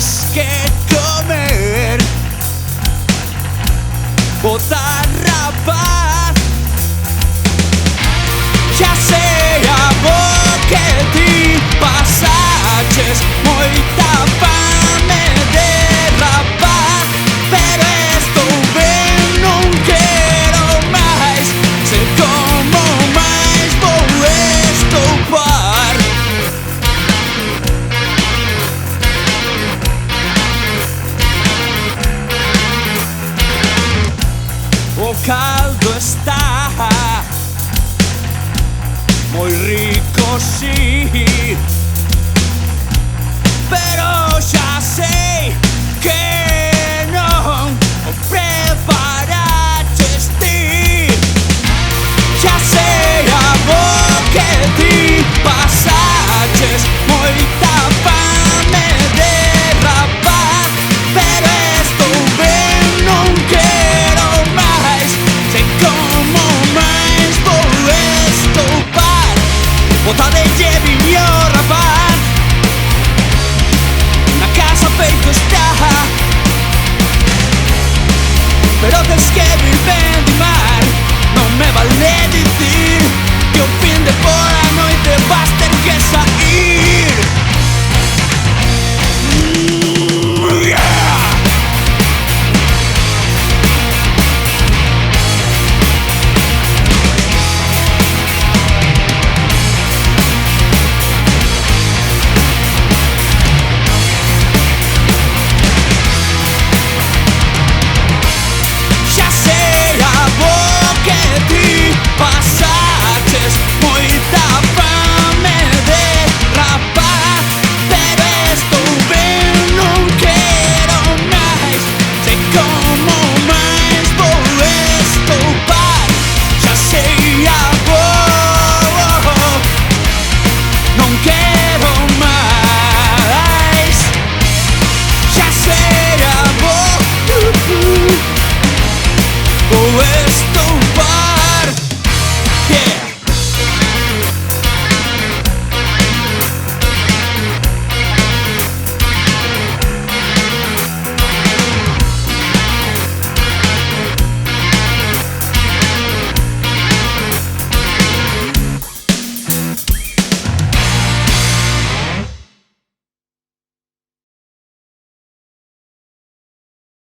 tens que comer botar rapaz. Xa sei a bo que ti pasaches moita fame de rapaz, pero estou ben, non quero máis ser como máis vou estopar. O caldo está moi rico, sí, pero xa sei que non o preparaches ti. Xa sei a bo que ti pasaches moita fame de rapaz, pero estou ben, non quero máis, sei como máis vou estopar. Botadelle viño, rapaz, na casa feito está, pero tens que vir ben de mar. Non me vale dicir que o fin de por a noite vas ter que sair.